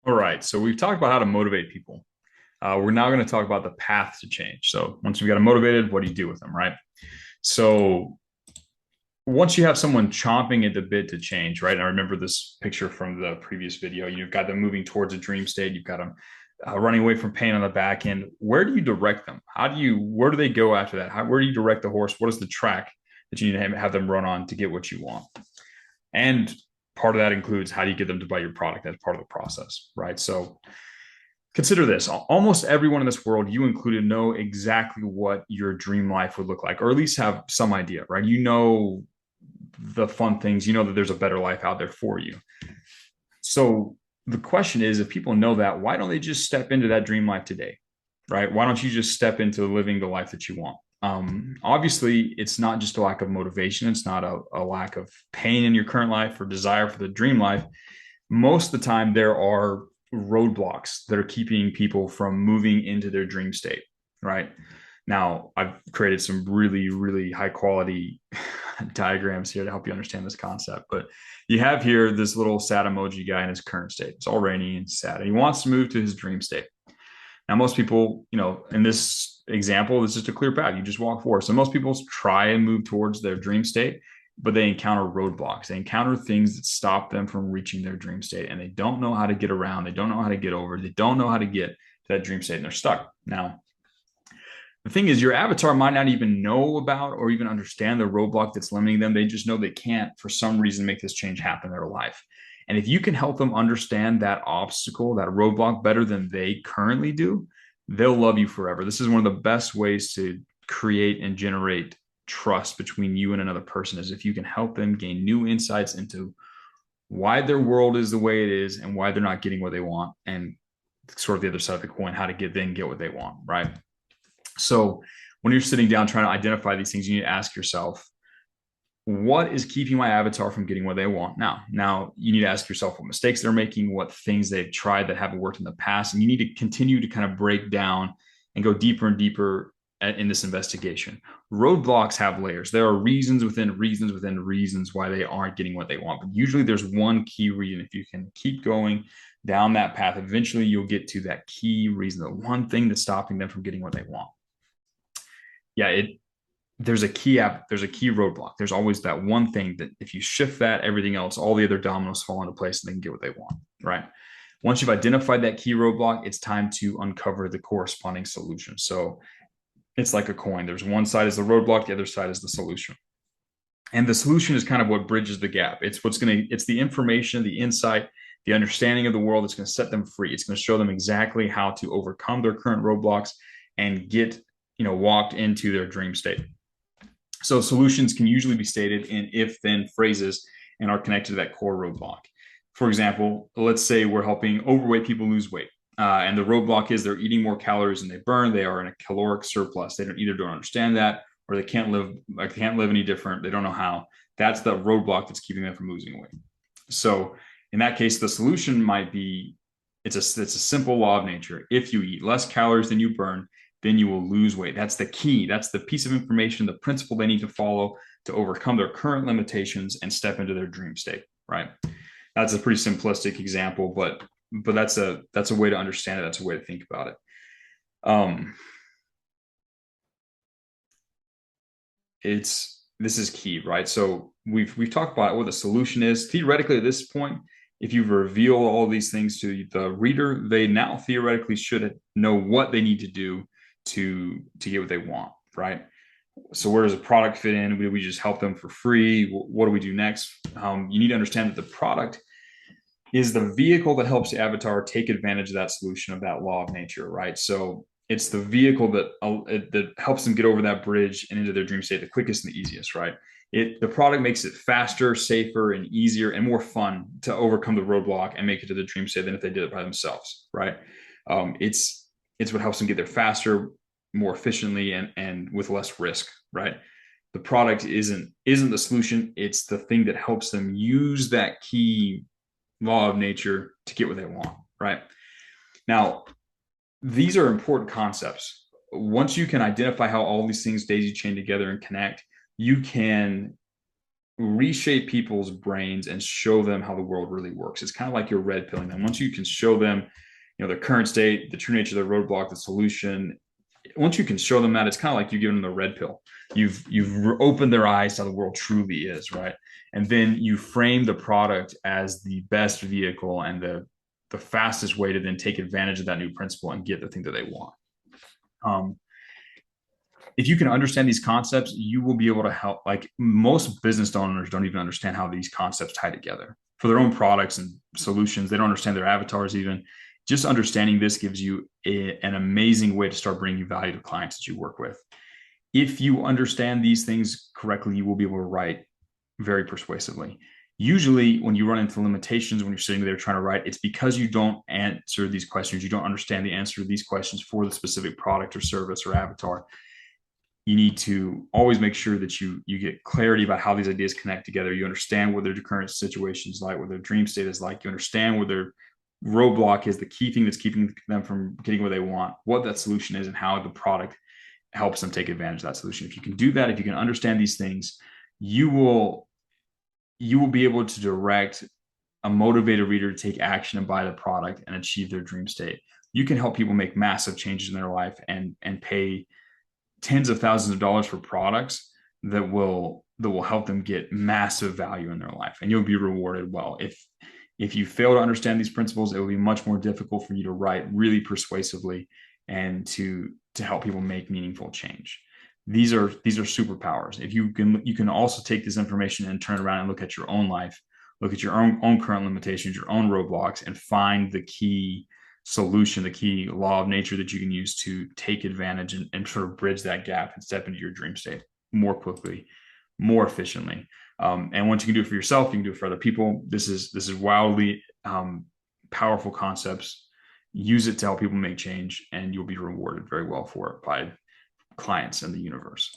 All right, so we've talked about how to motivate people. We're now going to talk about the path to change. So once you've got them motivated, what do you do with them, right? So once you have someone chomping at the bit to change, right? And I remember this picture from the previous video. You've got them moving towards a dream state. You've got them running away from pain on the back end. Where do you direct them? Where do they go after that? Where do you direct the horse? What is the track that you need to have them run on to get what you want? And part of that includes how do you get them to buy your product as part of the process, right? So consider this. Almost everyone in this world, you included, know exactly what your dream life would look like, or at least have some idea, right? You know the fun things, you know that there's a better life out there for you. So the question is, if people know that, why don't they just step into that dream life today, right? Why don't you just step into living the life that you want? Obviously, it's not just a lack of motivation. It's not a lack of pain in your current life or desire for the dream life. Most of the time, there are roadblocks that are keeping people from moving into their dream state, right? Now, I've created some really, really high quality diagrams here to help you understand this concept. But you have here this little sad emoji guy in his current state. It's all rainy and sad, and he wants to move to his dream state. Now, most people, in this example, this is just a clear path. You just walk forward. So most people try and move towards their dream state, but they encounter roadblocks. They encounter things that stop them from reaching their dream state, and they don't know how to get around. They don't know how to get over. They don't know how to get to that dream state, and they're stuck. Now, the thing is, your avatar might not even know about or even understand the roadblock that's limiting them. They just know they can't, for some reason, make this change happen in their life. And if you can help them understand that obstacle, that roadblock better than they currently do, they'll love you forever. This is one of the best ways to create and generate trust between you and another person, is if you can help them gain new insights into why their world is the way it is and why they're not getting what they want, and sort of the other side of the coin, how to get what they want, right? So when you're sitting down trying to identify these things, you need to ask yourself, what is keeping my avatar from getting what they want now? Now, you need to ask yourself what mistakes they're making, what things they've tried that haven't worked in the past. And you need to continue to kind of break down and go deeper and deeper in this investigation. Roadblocks have layers. There are reasons within reasons within reasons why they aren't getting what they want. But usually there's one key reason. If you can keep going down that path, eventually you'll get to that key reason, the one thing that's stopping them from getting what they want. Yeah, there's a key roadblock. There's always that one thing that if you shift that, everything else, all the other dominoes fall into place and they can get what they want, right? Once you've identified that key roadblock, it's time to uncover the corresponding solution. So it's like a coin. There's one side is the roadblock, the other side is the solution. And the solution is kind of what bridges the gap. It's the information, the insight, the understanding of the world that's going to set them free. It's going to show them exactly how to overcome their current roadblocks and get, walked into their dream state. So solutions can usually be stated in if-then phrases and are connected to that core roadblock. For example, let's say we're helping overweight people lose weight. And the roadblock is they're eating more calories than they burn. They are in a caloric surplus. They don't understand that, or they can't live any different. They don't know how. That's the roadblock that's keeping them from losing weight. So in that case, the solution might be it's a simple law of nature. If you eat less calories than you burn, then you will lose weight. That's the key. That's the piece of information, the principle they need to follow to overcome their current limitations and step into their dream state, right? That's a pretty simplistic example, but that's a way to understand it. That's a way to think about it. This is key, right? So we've talked about what the solution is. Theoretically, at this point, if you reveal all these things to the reader, they now theoretically should know what they need to do to get what they want, right? So where does a product fit in? We just help them for free? What do we do next? You need to understand that the product is the vehicle that helps the avatar take advantage of that solution, of that law of nature, right? So it's the vehicle that helps them get over that bridge and into their dream state the quickest and the easiest, right? The product makes it faster, safer, and easier and more fun to overcome the roadblock and make it to the dream state than if they did it by themselves, right? It's what helps them get there faster, more efficiently, and with less risk, right? The product isn't the solution. It's the thing that helps them use that key law of nature to get what they want, right? Now, these are important concepts. Once you can identify how all these things daisy chain together and connect, you can reshape people's brains and show them how the world really works. It's kind of like you're red pilling them. Once you can show them, their current state, the true nature of their roadblock, the solution. Once you can show them that, it's kind of like you give them the red pill. You've opened their eyes to how the world truly is, right? And then you frame the product as the best vehicle and the fastest way to then take advantage of that new principle and get the thing that they want. Um, if you can understand these concepts, you will be able to help. Like most business owners don't even understand how these concepts tie together for their own products and solutions. They don't understand their avatars even. Just understanding this gives you an amazing way to start bringing value to clients that you work with. If you understand these things correctly, you will be able to write very persuasively. Usually, when you run into limitations when you're sitting there trying to write, it's because you don't answer these questions. You don't understand the answer to these questions for the specific product or service or avatar. You need to always make sure that you get clarity about how these ideas connect together. You understand what their current situation is like, what their dream state is like. You understand what their roadblock is, the key thing that's keeping them from getting what they want, what that solution is, and how the product helps them take advantage of that solution. If you can do that, if you can understand these things, you will be able to direct a motivated reader to take action and buy the product and achieve their dream state. You can help people make massive changes in their life and pay tens of thousands of dollars for products that will help them get massive value in their life, and you'll be rewarded well. If you fail to understand these principles, it will be much more difficult for you to write really persuasively and to help people make meaningful change. These are superpowers. If you can also take this information and turn around and look at your own life, look at your own current limitations, your own roadblocks, and find the key solution, the key law of nature that you can use to take advantage and sort of bridge that gap and step into your dream state more quickly, more efficiently. And once you can do it for yourself, you can do it for other people. This is wildly powerful concepts. Use it to help people make change, and you'll be rewarded very well for it by clients and the universe.